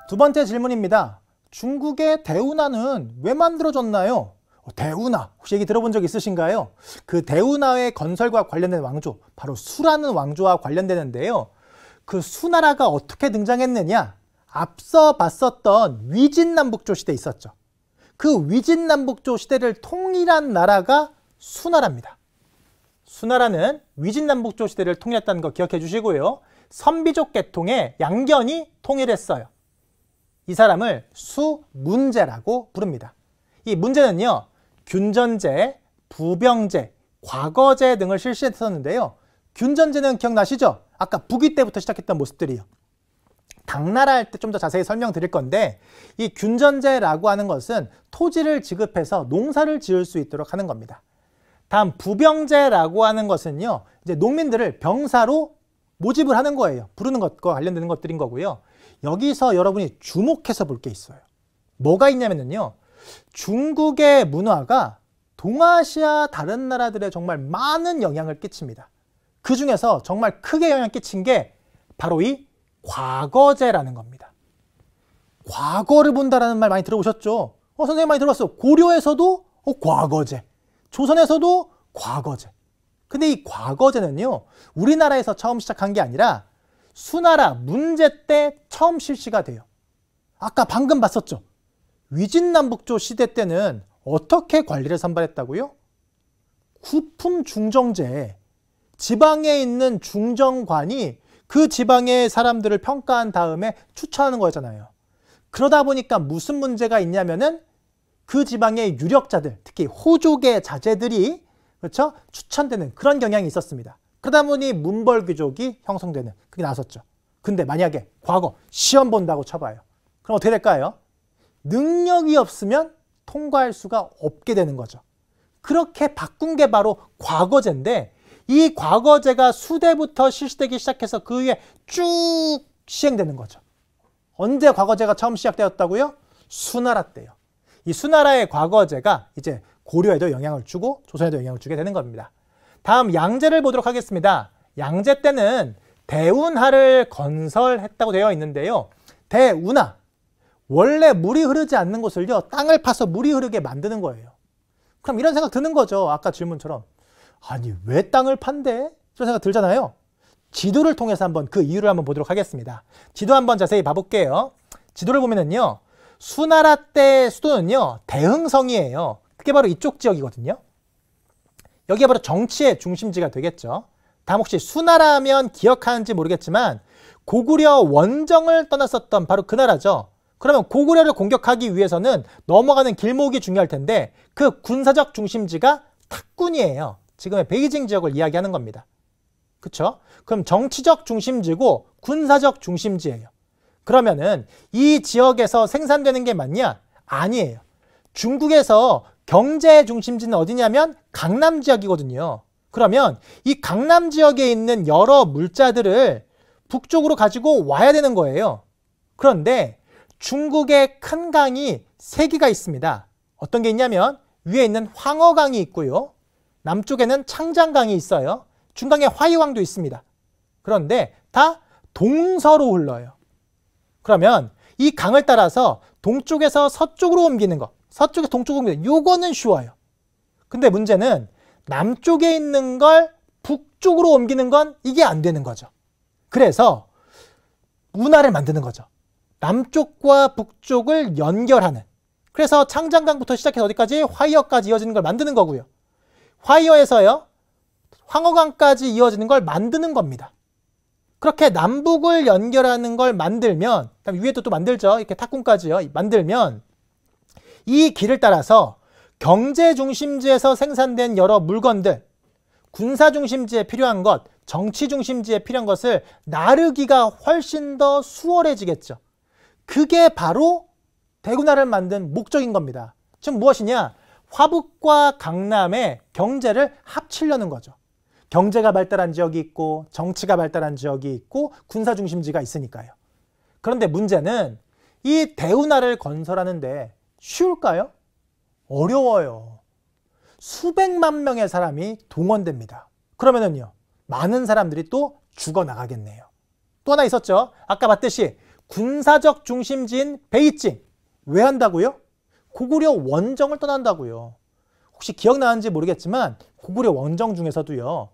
두 번째 질문입니다. 중국의 대운하는 왜 만들어졌나요? 대운하, 혹시 얘기 들어본 적 있으신가요? 그 대운하의 건설과 관련된 왕조, 바로 수라는 왕조와 관련되는데요. 그 수나라가 어떻게 등장했느냐? 앞서 봤었던 위진남북조 시대 있었죠. 그 위진남북조 시대를 통일한 나라가 수나라입니다. 수나라는 위진남북조 시대를 통일했다는 거 기억해 주시고요. 선비족 계통의 양견이 통일했어요. 이 사람을 수문제라고 부릅니다. 이 문제는요, 균전제, 부병제, 과거제 등을 실시했었는데요. 균전제는 기억나시죠? 아까 북위 때부터 시작했던 모습들이요. 당나라 할 때 좀 더 자세히 설명드릴 건데, 이 균전제라고 하는 것은 토지를 지급해서 농사를 지을 수 있도록 하는 겁니다. 다음 부병제라고 하는 것은요, 이제 농민들을 병사로 모집을 하는 거예요. 부르는 것과 관련되는 것들인 거고요. 여기서 여러분이 주목해서 볼 게 있어요. 뭐가 있냐면요, 중국의 문화가 동아시아 다른 나라들에 정말 많은 영향을 끼칩니다. 그 중에서 정말 크게 영향을 끼친 게 바로 이 과거제라는 겁니다. 과거를 본다라는 말 많이 들어보셨죠? 선생님 많이 들어봤어. 고려에서도 과거제, 조선에서도 과거제. 근데 이 과거제는요, 우리나라에서 처음 시작한 게 아니라 수나라 문제 때 처음 실시가 돼요. 아까 방금 봤었죠? 위진남북조 시대 때는 어떻게 관리를 선발했다고요? 구품중정제. 지방에 있는 중정관이 그 지방의 사람들을 평가한 다음에 추천하는 거잖아요. 그러다 보니까 무슨 문제가 있냐면은 그 지방의 유력자들, 특히 호족의 자제들이 그렇죠? 추천되는 그런 경향이 있었습니다. 그러다 보니 문벌귀족이 형성되는 그게 나섰죠. 근데 만약에 과거 시험 본다고 쳐봐요. 그럼 어떻게 될까요? 능력이 없으면 통과할 수가 없게 되는 거죠. 그렇게 바꾼 게 바로 과거제인데, 이 과거제가 수대부터 실시되기 시작해서 그 위에 쭉 시행되는 거죠. 언제 과거제가 처음 시작되었다고요? 수나라 때요. 이 수나라의 과거제가 이제 고려에도 영향을 주고 조선에도 영향을 주게 되는 겁니다. 다음 양제를 보도록 하겠습니다. 양제 때는 대운하를 건설했다고 되어 있는데요. 대운하, 원래 물이 흐르지 않는 곳을요, 땅을 파서 물이 흐르게 만드는 거예요. 그럼 이런 생각 드는 거죠. 아까 질문처럼. 아니, 왜 땅을 판대? 이런 생각 들잖아요. 지도를 통해서 한번 그 이유를 한번 보도록 하겠습니다. 지도 한번 자세히 봐볼게요. 지도를 보면은요, 수나라 때 수도는요, 대흥성이에요. 그게 바로 이쪽 지역이거든요. 여기가 바로 정치의 중심지가 되겠죠. 다음 혹시 수나라면 기억하는지 모르겠지만 고구려 원정을 떠났었던 바로 그 나라죠. 그러면 고구려를 공격하기 위해서는 넘어가는 길목이 중요할 텐데 그 군사적 중심지가 탁군이에요. 지금의 베이징 지역을 이야기하는 겁니다. 그렇죠? 그럼 정치적 중심지고 군사적 중심지예요. 그러면은 이 지역에서 생산되는 게 맞냐? 아니에요. 중국에서 경제 중심지는 어디냐면 강남 지역이거든요. 그러면 이 강남 지역에 있는 여러 물자들을 북쪽으로 가지고 와야 되는 거예요. 그런데 중국의 큰 강이 3개가 있습니다. 어떤 게 있냐면 위에 있는 황허강이 있고요. 남쪽에는 창장강이 있어요. 중간에 화이왕도 있습니다. 그런데 다 동서로 흘러요. 그러면 이 강을 따라서 동쪽에서 서쪽으로 옮기는 거, 서쪽에서 동쪽으로 옮기는 거, 요거는 쉬워요. 근데 문제는 남쪽에 있는 걸 북쪽으로 옮기는 건 이게 안 되는 거죠. 그래서 운하를 만드는 거죠. 남쪽과 북쪽을 연결하는. 그래서 창장강부터 시작해서 어디까지? 화이어까지 이어지는 걸 만드는 거고요. 화이어에서요, 황허강까지 이어지는 걸 만드는 겁니다. 그렇게 남북을 연결하는 걸 만들면, 그다음 위에도 또 만들죠. 이렇게 탁군까지요. 만들면 이 길을 따라서 경제 중심지에서 생산된 여러 물건들, 군사 중심지에 필요한 것, 정치 중심지에 필요한 것을 나르기가 훨씬 더 수월해지겠죠. 그게 바로 대군하를 만든 목적인 겁니다. 즉 무엇이냐? 화북과 강남의 경제를 합치려는 거죠. 경제가 발달한 지역이 있고 정치가 발달한 지역이 있고 군사 중심지가 있으니까요. 그런데 문제는 이 대운하를 건설하는데 쉬울까요? 어려워요. 수백만 명의 사람이 동원됩니다. 그러면은요, 많은 사람들이 또 죽어나가겠네요. 또 하나 있었죠. 아까 봤듯이 군사적 중심지인 베이징. 왜 한다고요? 고구려 원정을 떠난다고요. 혹시 기억나는지 모르겠지만 고구려 원정 중에서도요,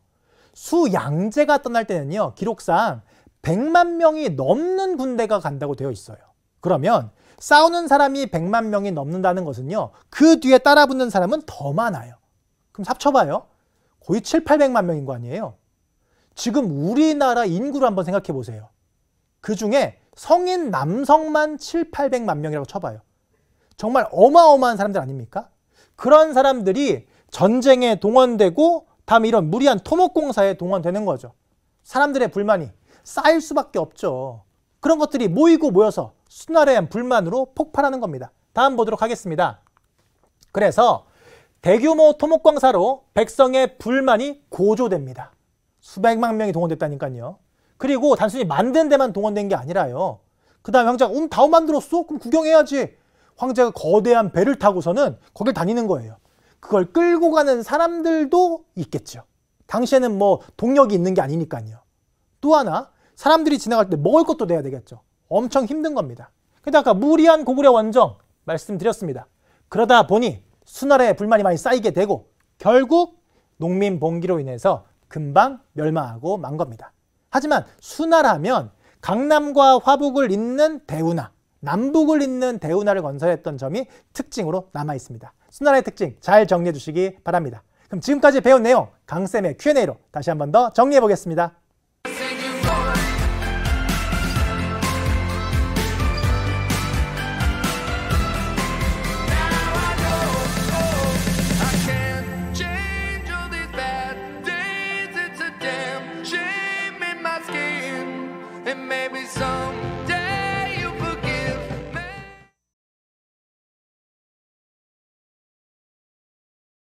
수양제가 떠날 때는요, 기록상 100만 명이 넘는 군대가 간다고 되어 있어요. 그러면 싸우는 사람이 100만 명이 넘는다는 것은요, 그 뒤에 따라붙는 사람은 더 많아요. 그럼 합쳐봐요. 거의 7, 800만 명인 거 아니에요? 지금 우리나라 인구를 한번 생각해 보세요. 그 중에 성인 남성만 7, 800만 명이라고 쳐봐요. 정말 어마어마한 사람들 아닙니까? 그런 사람들이 전쟁에 동원되고 다음에 이런 무리한 토목공사에 동원되는 거죠. 사람들의 불만이 쌓일 수밖에 없죠. 그런 것들이 모이고 모여서 수나라에 대한 불만으로 폭발하는 겁니다. 다음 보도록 하겠습니다. 그래서 대규모 토목공사로 백성의 불만이 고조됩니다. 수백만 명이 동원됐다니까요. 그리고 단순히 만든 데만 동원된 게 아니라요. 그 다음에 황제가 다 만들었어? 그럼 구경해야지. 황제가 거대한 배를 타고서는 거길 다니는 거예요. 그걸 끌고 가는 사람들도 있겠죠. 당시에는 뭐 동력이 있는 게 아니니까요. 또 하나, 사람들이 지나갈 때 먹을 것도 내야 되겠죠. 엄청 힘든 겁니다. 근데 아까 무리한 고구려 원정 말씀드렸습니다. 그러다 보니 수나라에 불만이 많이 쌓이게 되고 결국 농민 봉기로 인해서 금방 멸망하고 만 겁니다. 하지만 수나라면 강남과 화북을 잇는 대운하, 남북을 잇는 대운하를 건설했던 점이 특징으로 남아 있습니다. 수나라의 특징 잘 정리해 주시기 바랍니다. 그럼 지금까지 배운 내용 강쌤의 Q&A로 다시 한 번 더 정리해 보겠습니다.